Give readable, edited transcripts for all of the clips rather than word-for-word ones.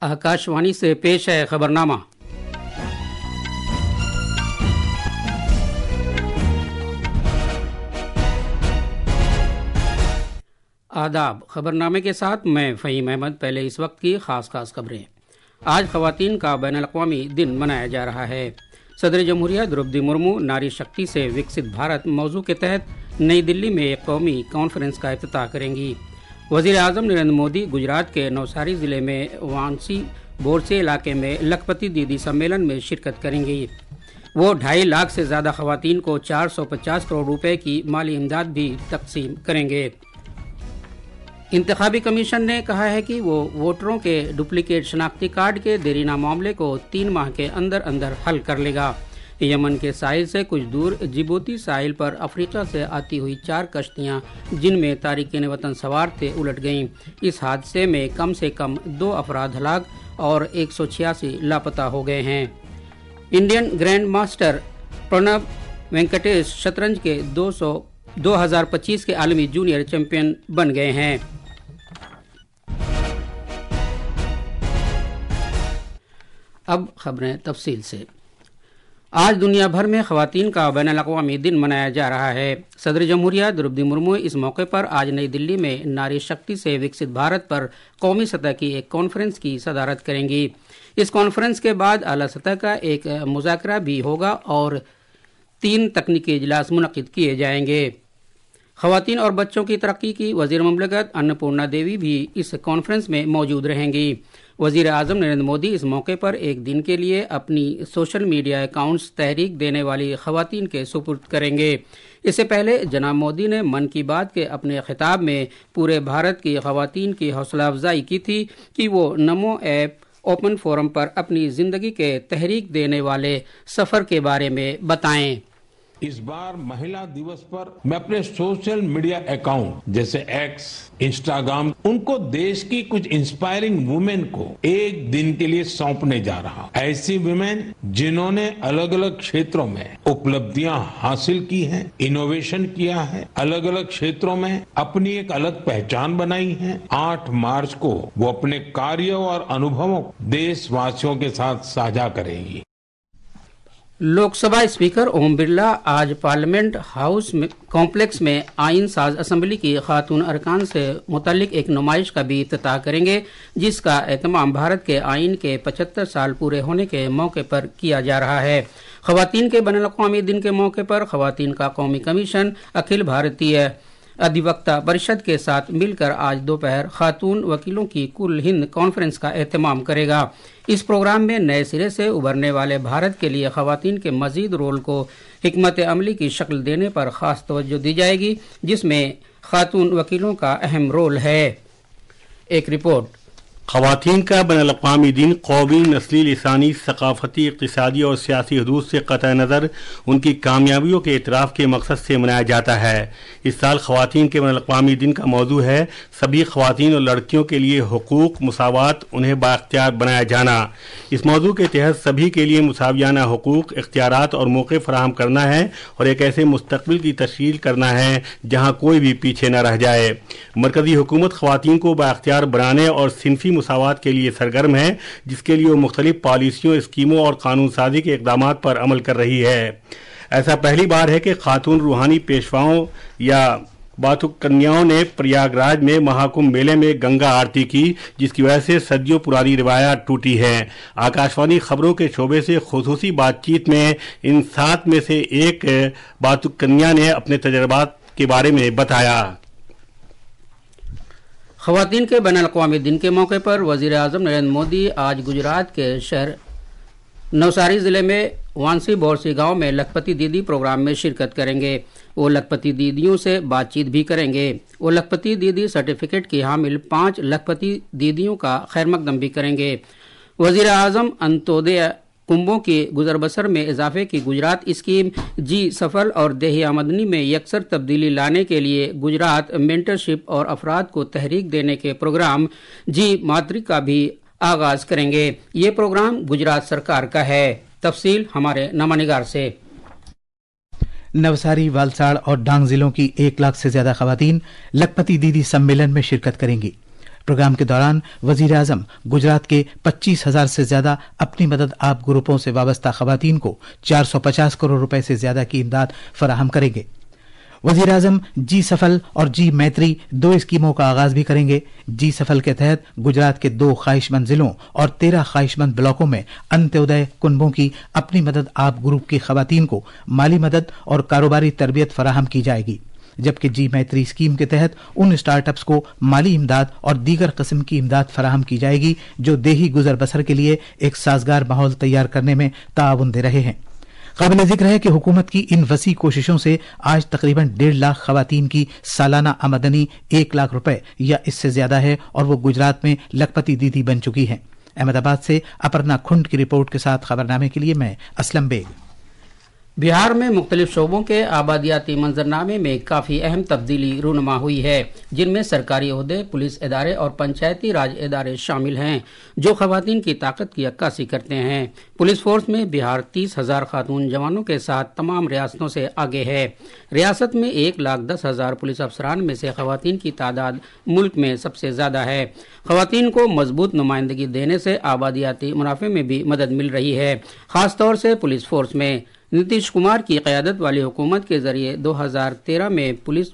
आकाशवाणी से पेश है खबरनामा। आदाब। खबरनामे के साथ मैं फ़हीम अहमद। पहले इस वक्त की खास खबरें। आज ख़वातीन का बैनुल-अक़वामी दिन मनाया जा रहा है। सदर जमहूरिया द्रौपदी मुर्मू नारी शक्ति से विकसित भारत मौजू के तहत नई दिल्ली में एक कौमी कॉन्फ्रेंस का इफ्तिताह करेंगी। वज़ीर आज़म नरेंद्र मोदी गुजरात के नवसारी ज़िले में वांसी बोरसे इलाके में लखपति दीदी सम्मेलन में शिरकत करेंगी। वो 2.5 लाख से ज़्यादा ख़वातीन को 450 करोड़ रुपए की माली इमदाद भी तकसीम करेंगे। इंतखाबी कमीशन ने कहा है कि वो वोटरों के डुप्लीकेट शनाख्ती कार्ड के देरीना मामले को 3 माह के अंदर अंदर हल कर लेगा। यमन के साहिल से कुछ दूर जिबूती साहिल पर अफ्रीका से आती हुई 4 कश्तियां जिनमें तारिकीन वतन सवार थे उलट गईं। इस हादसे में कम से कम 2 अफराद हलाक और 186 लापता हो गए हैं। Indian grand master Pranab Venkatesh शतरंज के 2025 के आलमी जूनियर चैंपियन बन गए हैं। अब खबरें तफसील से। आज दुनिया भर में ख़वातीन का बैनुल-अक़वामी दिन मनाया जा रहा है। सदर जमहूरिया द्रौपदी मुर्मू इस मौके पर आज नई दिल्ली में नारी शक्ति से विकसित भारत पर कौमी सतह की एक कॉन्फ्रेंस की सदारत करेंगी। इस कॉन्फ्रेंस के बाद आला सतह का एक मुज़ाकरा भी होगा और 3 तकनीकी इजलास मुनक़िद किए जाएंगे। ख़वातीन और बच्चों की तरक्की की वज़ीर ममलकत अन्नपूर्णा देवी भी इस कॉन्फ्रेंस में मौजूद रहेंगी। वज़ीर आज़म नरेंद्र मोदी इस मौके पर एक दिन के लिए अपनी सोशल मीडिया अकाउंट्स तहरीक देने वाली ख़वातीन के सुपुर्द करेंगे। इससे पहले जनाब मोदी ने मन की बात के अपने खिताब में पूरे भारत की ख़वातीन की हौसला अफजाई की थी कि वो नमो ऐप ओपन फोरम पर अपनी ज़िंदगी के तहरीक देने वाले सफ़र के बारे में बताएं। इस बार महिला दिवस पर मैं अपने सोशल मीडिया अकाउंट जैसे एक्स, इंस्टाग्राम, उनको देश की कुछ इंस्पायरिंग वुमेन को एक दिन के लिए सौंपने जा रहा हूं। ऐसी वुमेन जिन्होंने अलग अलग क्षेत्रों में उपलब्धियां हासिल की हैं, इनोवेशन किया है, अलग अलग क्षेत्रों में अपनी एक अलग पहचान बनाई है। 8 मार्च को वो अपने कार्यों और अनुभवों देशवासियों के साथ साझा करेंगी। लोकसभा स्पीकर ओम बिरला आज पार्लियामेंट हाउस कॉम्प्लेक्स में आइन साज असम्बली की खातून अरकान से मुतल्लिक एक नुमाइश का भी इफ्तिताह करेंगे, जिसका एहतमाम भारत के आइन के 75 साल पूरे होने के मौके पर किया जा रहा है। ख़वातीन के बैनुल-अक़वामी दिन के मौके पर ख़वातीन का कौमी कमीशन अखिल भारतीय अधिवक्ता परिषद के साथ मिलकर आज दोपहर खातून वकीलों की कुल हिंद कॉन्फ्रेंस का एहतमाम करेगा। इस प्रोग्राम में नए सिरे से उभरने वाले भारत के लिए ख़वातीन के मजीद रोल को हिकमत अमली की शक्ल देने पर ख़ास तवज्जो दी जाएगी, जिसमें खातून वकीलों का अहम रोल है। एक रिपोर्ट। ख़वातीन का बैनुल-अक़वामी दिन कौमी, नस्ली, लिसानी, सकाफती, इक़्तिसादी और सियासी हदूद से क़तई नज़र उनकी कामयाबियों के इतराफ़ के मकसद से मनाया जाता है। इस साल ख़वातीन के बैनुल-अक़वामी दिन का मौजू है सभी ख़वातीन और लड़कियों के लिए हुकूक़, मुसावात, उन्हें बाइख्तियार बनाया जाना। इस मौजू के तहत सभी के लिए मुसावियाना हुकूक़, इख्तियारात और मौक़े फ़राहम करना है और एक ऐसे मुस्तक़बिल की तश्कील करना है जहाँ कोई भी पीछे न रह जाए। मरकज़ी हुकूमत ख़वातीन को बाइख्तियार बनाने और सिनफ़ी मुसावात के लिए सरगर्म है, जिसके लिए वो मुख्तलिफ पॉलिसियों, स्कीमों और कानून साजी के इक़दामात पर अमल कर रही है। ऐसा पहली बार है कि खातून रूहानी पेशवाओं या बातुक कन्याओं ने प्रयागराज में महाकुंभ मेले में गंगा आरती की, जिसकी वजह से सदियों पुरानी रिवायत टूटी है। आकाशवाणी खबरों के शोबे से खुसूसी बातचीत में इन 7 में से एक बातुक कन्या ने अपने तजर्बात के बारे में बताया। ख़वातीन के बैनुल-अक़वामी दिन के मौके पर वज़ीर आज़म नरेंद्र मोदी आज गुजरात के शहर नवसारी ज़िले में वांसी बोरसी गांव में लखपति दीदी प्रोग्राम में शिरकत करेंगे। वो लखपति दीदियों से बातचीत भी करेंगे। वो लखपति दीदी सर्टिफिकेट की हामिल 5 लखपति दीदियों का खैर मकदम भी करेंगे। वज़ीर आज़म अंत्योदय कुंभों की गुजर बसर में इजाफे की गुजरात स्कीम, जी सफल और देही आमदनी में यकसर तब्दीली लाने के लिए गुजरात मेंटरशिप और अफराद को तहरीक देने के प्रोग्राम जी मातृ का भी आगाज करेंगे। ये प्रोग्राम गुजरात सरकार का है। तफसील हमारे नमानिगार से। नवसारी, वालसाड़ और डांग जिलों की 1 लाख से ज्यादा खवातीन लखपति दीदी सम्मेलन में शिरकत करेंगी। प्रोग्राम के दौरान वजीर आजम गुजरात के 25,000 से ज्यादा अपनी मदद आप ग्रुपों से वाबस्ता खवातीन को 450 करोड़ रुपए से ज्यादा की इमदाद फराहम करेंगे। वजीर आजम जी सफल और जी मैत्री 2 स्कीमों का आगाज भी करेंगे। जी सफल के तहत गुजरात के 2 ख्वाहिशमंद जिलों और 13 ख्वाहिशमंद ब्लॉकों में अंत्योदय कुनबों की अपनी मदद आप ग्रुप की खवातीन को माली मदद और कारोबारी तरबियत फराहम की जाएगी, जबकि जी मैत्री स्कीम के तहत उन स्टार्टअप्स को माली इमदाद और दीगर किस्म की इमदाद फराहम की जाएगी जो देही गुजर बसर के लिए एक साजगार माहौल तैयार करने में ताउन दे रहे हैं। काबिल जिक्र है कि हुकूमत की इन वसी कोशिशों से आज तकरीबन 1.5 लाख खवातीन की सालाना आमदनी 1 लाख रुपए या इससे ज्यादा है और वो गुजरात में लखपति दीदी बन चुकी हैं। अहमदाबाद से अपर्णा खुंड की रिपोर्ट के साथ खबरनामे के लिए मैं असलम बेग। बिहार में मुख्तलिफ शोबों के आबादियाती मंजरनामे में काफ़ी अहम तब्दीली रूनुमा हुई है, जिनमें सरकारी ओहदे, पुलिस इदारे और पंचायती राज इदारे शामिल हैं जो खवातीन की ताकत की अक्कासी करते हैं। पुलिस फोर्स में बिहार 30,000 खातून जवानों के साथ तमाम रियासतों से आगे है। रियासत में 1,10,000 पुलिस अफसरान में से खवातीन की तादाद मुल्क में सबसे ज़्यादा है। खवातीन को मजबूत नुमाइंदगी देने से आबादियाती मुनाफे में भी मदद मिल रही है, खासतौर से पुलिस फोर्स में। नीतीश कुमार की क़यादत वाली हुकूमत के जरिए 2013 में पुलिस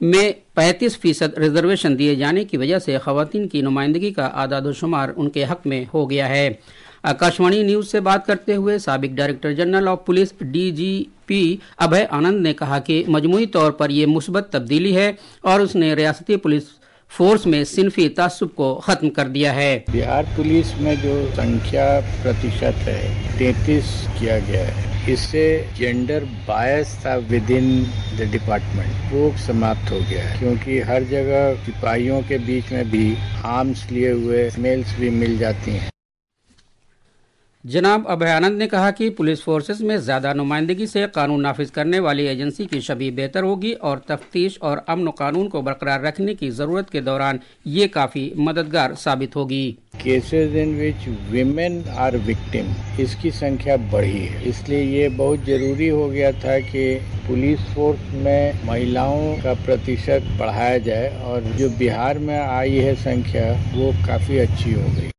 में 35% रिजर्वेशन दिए जाने की वजह से खवातीन की नुमाइंदगी का आदादोशुमार उनके हक में हो गया है। आकाशवाणी न्यूज से बात करते हुए साबिक director general of police DGP अभय आनंद ने कहा कि मजमूई तौर पर यह मुस्बत तब्दीली है और उसने रियासती पुलिस फोर्स में सिनफी तासुब को खत्म कर दिया है। बिहार पुलिस में जो संख्या प्रतिशत है 33 किया गया है, इससे जेंडर बायस था विद इन द डिपार्टमेंट वो समाप्त हो गया है, क्योंकि हर जगह सिपाहियों के बीच में भी आर्म्स लिए हुए मेल्स भी मिल जाती हैं। जनाब अभय आनंद ने कहा कि पुलिस फोर्सेस में ज्यादा नुमाइंदगी से कानून नाफिज करने वाली एजेंसी की छवि बेहतर होगी और तफ्तीश और अमन कानून को बरकरार रखने की जरूरत के दौरान ये काफी मददगार साबित होगी। Cases in which women are victim, इसकी संख्या बढ़ी है, इसलिए ये बहुत जरूरी हो गया था कि पुलिस फोर्स में महिलाओं का प्रतिशत बढ़ाया जाए और जो बिहार में आई है संख्या वो काफी अच्छी हो गई।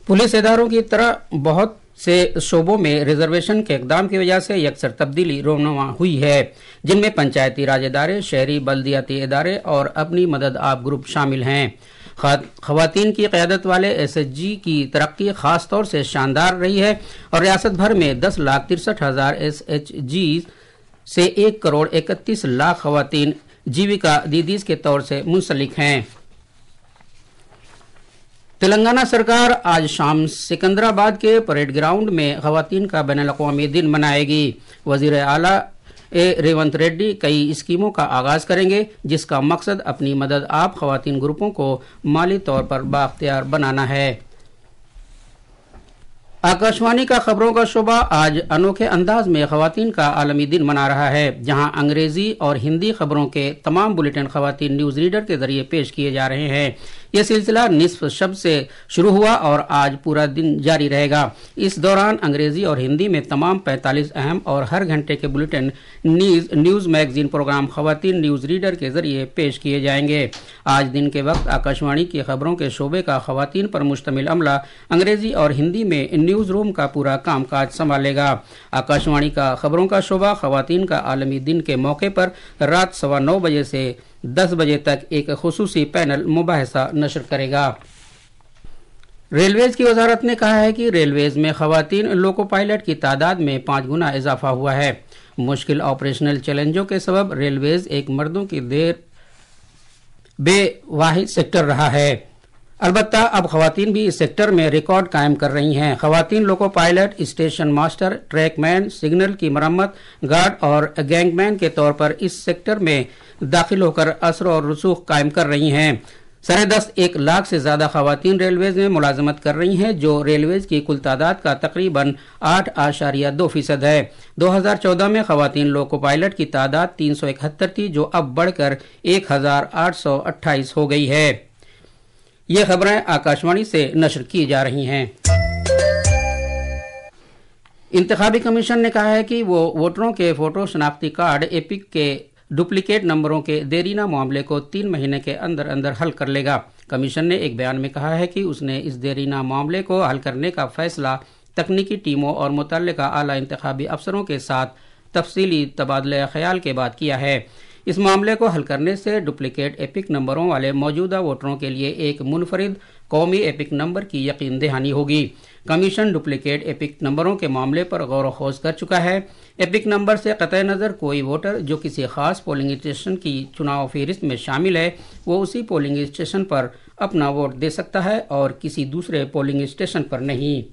पुलिस इदारों की तरह बहुत से शोबों में रिजर्वेशन के इकदाम की वजह से यकसर तब्दीली रोनुमा हुई है, जिनमें पंचायती राज इदारे, शहरी बल्दियाती इदारे और अपनी मदद आप ग्रुप शामिल हैं। खवातीन की क़यादत वाले SHG की तरक्की खास तौर से शानदार रही है और रियासत भर में 10,63,000 SHG से 1,31,00,000 खवातीन जीविका दीदीज के तौर से मुंसलिक हैं। तेलंगाना सरकार आज शाम सिकंदराबाद के परेड ग्राउंड में खवातीन का बैनुल-अक़वामी दिन मनाएगी। वजीर आला रेवंत रेड्डी कई स्कीमों का आगाज करेंगे, जिसका मकसद अपनी मदद आप खवातीन ग्रुपों को माली तौर पर बाख्तियार बनाना है। आकाशवाणी का खबरों का शोबा आज अनोखे अंदाज में खवातीन का आलमी दिन मना रहा है, जहां अंग्रेजी और हिंदी खबरों के तमाम बुलेटिन खवातीन न्यूज रीडर के जरिए पेश किए जा रहे हैं। यह सिलसिला निस्फ शब से शुरू हुआ और आज पूरा दिन जारी रहेगा। इस दौरान अंग्रेजी और हिंदी में तमाम 45 अहम और हर घंटे के बुलेटिन न्यूज मैगजीन प्रोग्राम खवातीन न्यूज रीडर के जरिए पेश किए जाएंगे। आज दिन के वक्त आकाशवाणी की खबरों के शोबे का खवातीन पर मुश्तमिल अमला अंग्रेजी और हिंदी में न्यूज रूम का पूरा कामकाज संभालेगा। आकाशवाणी का खबरों का शोबा खवातीन का आलमी दिन के मौके पर रात 9:15 बजे से 10 बजे तक एक खुसूसी पैनल मुबाहिसा नशर करेगा। रेलवेज की वजारत ने कहा है कि रेलवेज में खवातीन लोको पायलट की तादाद में 5 गुना इजाफा हुआ है। मुश्किल ऑपरेशनल चैलेंजों के सबब रेलवेज एक मर्दों की देर बेवाहिद सेक्टर रहा है। अलबत्ता अब खवातीन भी इस सेक्टर में रिकॉर्ड कायम कर रही हैं। खवातीन loco pilot, station master, trackman, signal की मरम्मत, गार्ड और गैंगमैन के तौर पर इस सेक्टर में दाखिल होकर असर और रसूख कायम कर रही हैं। 10.5 लाख से ज्यादा खवातीन रेलवेज में मुलाजमत कर रही हैं, जो रेलवेज की कुल तादाद का तकरीबन 8.2% है। 2014 में खवातीन लोको पायलट की तादाद 371 थी, जो अब बढ़कर 1,828 हो गई है। ये खबरें आकाशवाणी से नशर की जा रही हैं। इंतखाबी कमीशन ने कहा है कि वो वोटरों के फोटो शनाख्ती कार्ड एपिक के डुप्लीकेट नंबरों के देरीना मामले को 3 महीने के अंदर अंदर हल कर लेगा। कमीशन ने एक बयान में कहा है कि उसने इस देरीना मामले को हल करने का फैसला तकनीकी टीमों और मुतल्लिका आला इंतखाबी अफसरों के साथ तफसीली तबादला ख्याल के बाद किया है। इस मामले को हल करने से डुप्लीकेट एपिक नंबरों वाले मौजूदा वोटरों के लिए एक मुनफरिद कौमी एपिक नंबर की यकीन दहानी होगी। कमीशन डुप्लीकेट एपिक नंबरों के मामले पर गौर व खोज कर चुका है। एपिक नंबर से कतई नज़र कोई वोटर जो किसी खास पोलिंग स्टेशन की चुनाव फहरिस्त में शामिल है वो उसी पोलिंग स्टेशन पर अपना वोट दे सकता है और किसी दूसरे पोलिंग स्टेशन पर नहीं।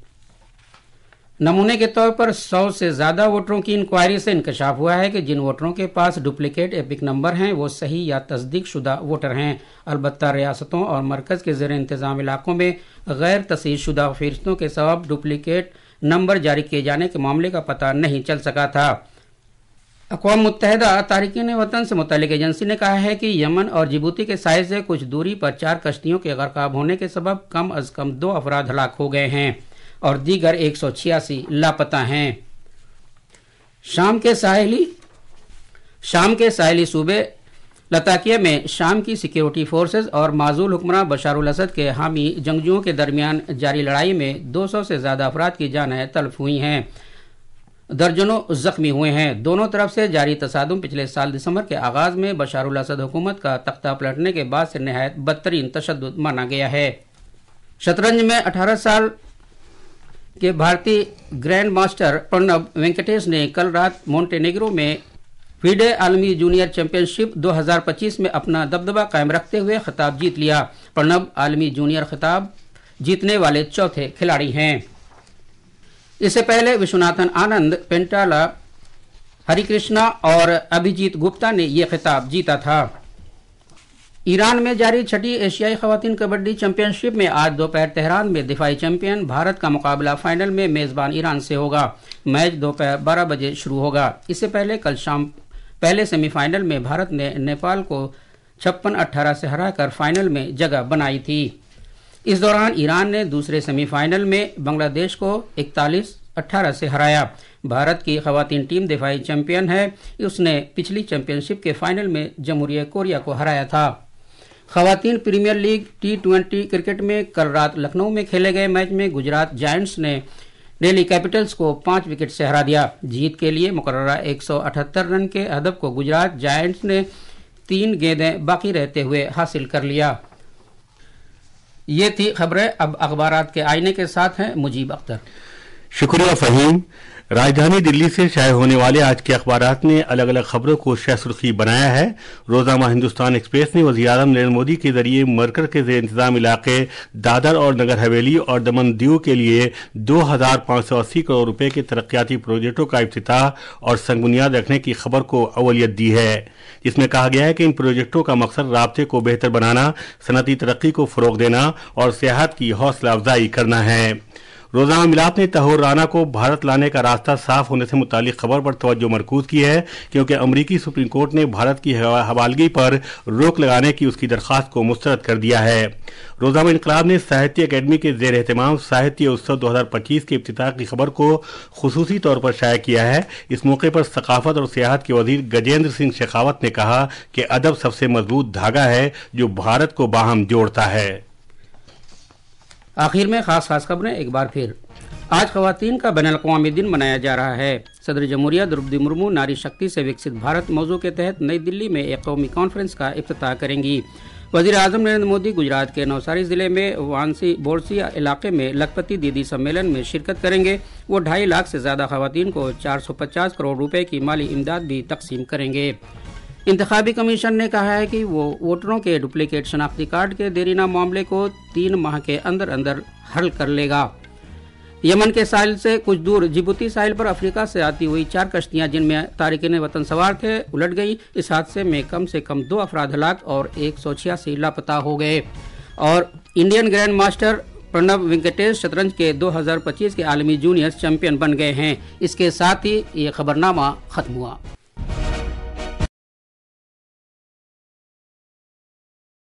नमूने के तौर पर 100 से ज़्यादा वोटरों की इंक्वायरी से इंकशाफ हुआ है कि जिन वोटरों के पास डुप्लीकेट एपिक नंबर हैं वो सही या तस्दीक शुदा वोटर हैं। अलबत्ता रियासतों और मरकज़ के ज़ेर इंतज़ाम इलाकों में गैर तस्दीक शुदा फहरिस्तों के सबब डुप्लीकेट नंबर जारी किए जाने के मामले का पता नहीं चल सका था। अक़वाम मुत्तहिदा तारिकीन वतन से मुतल्लिक़ एजेंसी ने कहा है कि यमन और जिबूती के साहिल से कुछ दूरी पर 4 कश्तियों के गरकाब होने के सबब कम अज़ कम 2 अफराद हलाक हो गए हैं और दीगर 186 लापता हैं। शाम के साहिली सूबे लताकिया में शाम की सिक्योरिटी फोर्सेज और माजूल हुक्मरान बशारुल असद के हामी जंगजुओं के दरमियान जारी लड़ाई में 200 से ज्यादा अफराद की जानें तल्फ हुई हैं, दर्जनों जख्मी हुए हैं। दोनों तरफ से जारी तसादुम पिछले साल दिसंबर के आगाज में बशारुल असद हुकूमत का तख्ता पलटने के बाद से नहायत बदतरीन तशद्दुद माना गया है। शतरंज में 18 साल के भारतीय ग्रैंड मास्टर प्रणब वेंकटेश ने कल रात मोंटेनेग्रो में फीडे आलमी जूनियर चैंपियनशिप 2025 में अपना दबदबा कायम रखते हुए खिताब जीत लिया। प्रणब आलमी जूनियर खिताब जीतने वाले चौथे खिलाड़ी हैं। इससे पहले विश्वनाथन आनंद, पेंटाला हरिकृष्णा और अभिजीत गुप्ता ने यह खिताब जीता था। ईरान में जारी छठी एशियाई खवातीन कबड्डी चैंपियनशिप में आज दोपहर तेहरान में दिफाई चैंपियन भारत का मुकाबला फाइनल में मेजबान ईरान से होगा। मैच दोपहर 12 बजे शुरू होगा। इससे पहले कल शाम पहले सेमीफाइनल में भारत ने नेपाल को 56-18 से हराकर फाइनल में जगह बनाई थी। इस दौरान ईरान ने दूसरे सेमीफाइनल में बांग्लादेश को 41-18 से हराया। भारत की खवातीन टीम दिफाई चैंपियन है। उसने पिछली चैंपियनशिप के फाइनल में जमहूरिया कोरिया को हराया था। खवातीन प्रीमियर लीग T20 क्रिकेट में कल रात लखनऊ में खेले गए मैच में गुजरात जायंट्स ने दिल्ली कैपिटल्स को 5 विकेट से हरा दिया। जीत के लिए मुकर्ररा 178 रन के हदफ को गुजरात जायंट्स ने 3 गेंदें बाकी रहते हुए हासिल कर लिया। ये थी खबरें। अब अखबारात के आईने के साथ हैं मुजीब अख्तर। शुक्रिया फहीम। राजधानी दिल्ली से शाये होने वाले आज के अखबारात ने अलग अलग खबरों को शह सुर्खी बनाया है। रोजाना हिंदुस्तान एक्सप्रेस ने वज़ीर-ए-आज़म नरेंद्र मोदी के जरिए मरकज के ज़ेर इंतज़ाम इलाके दादर और नगर हवेली और दमन दीव के लिए 2580 करोड़ रुपए के तरक्याती प्रोजेक्टों का इफ्तिताह और संगबुनियाद रखने की खबर को अवलियत दी है, जिसमें कहा गया है कि इन प्रोजेक्टों का मकसद राब्ते को बेहतर बनाना, सनती तरक्की को फरोग देना और सियाहत की हौसला अफजाई करना है। रोजाना मिलात ने तहूर राना को भारत लाने का रास्ता साफ होने से मुतालिक खबर पर तवज्जो मरकूज की है, क्योंकि अमरीकी सुप्रीम कोर्ट ने भारत की हवालगी पर रोक लगाने की उसकी दरख्वास्त को मुस्तरद कर दिया है। रोजाना इनकलाब ने साहित्य अकेडमी के जेर एहतमाम साहित्य उत्सव 2025 के इफ्तिताह की खबर को खुसूसी तौर पर शाया किया है। इस मौके पर सकाफत और सियाहत के वजीर गजेंद्र सिंह शेखावत ने कहा कि अदब सबसे मजबूत धागा है जो भारत को बाहम जोड़ता है। आखिर में खास खबरें एक बार फिर। आज खवातीन का बैनुल-अक़वामी दिन मनाया जा रहा है। सदर जमहूरिया द्रौपदी मुर्मू नारी शक्ति से विकसित भारत मौजू के तहत नई दिल्ली में एक कौमी कॉन्फ्रेंस का इफ्तिताह करेंगी। वज़ीर-ए-आज़म नरेंद्र मोदी गुजरात के नवसारी जिले में वानसी बोरसिया इलाके में लखपति दीदी सम्मेलन में शिरकत करेंगे। वो 2.5 लाख से ज्यादा खवातीन को 450 करोड़ रुपए की माली इमदाद भी तकसीम करेंगे। इंतखाबी कमीशन ने कहा है कि वो वोटरों के डुप्लीकेट शनाख्ती कार्ड के देरीना मामले को 3 माह के अंदर अंदर हल कर लेगा। यमन के साहिल से कुछ दूर जिबूती साहिल पर अफ्रीका से आती हुई 4 कश्तियां जिनमें तारिकीन वतन सवार थे उलट गई। इस हादसे में कम से कम 2 अफराद हलाक और 186 लापता हो गए। और Indian grand master Pranab Venkatesh शतरंज के 2025 के आलमी जूनियर चैंपियन बन गए हैं। इसके साथ ही ये खबरनामा खत्म हुआ।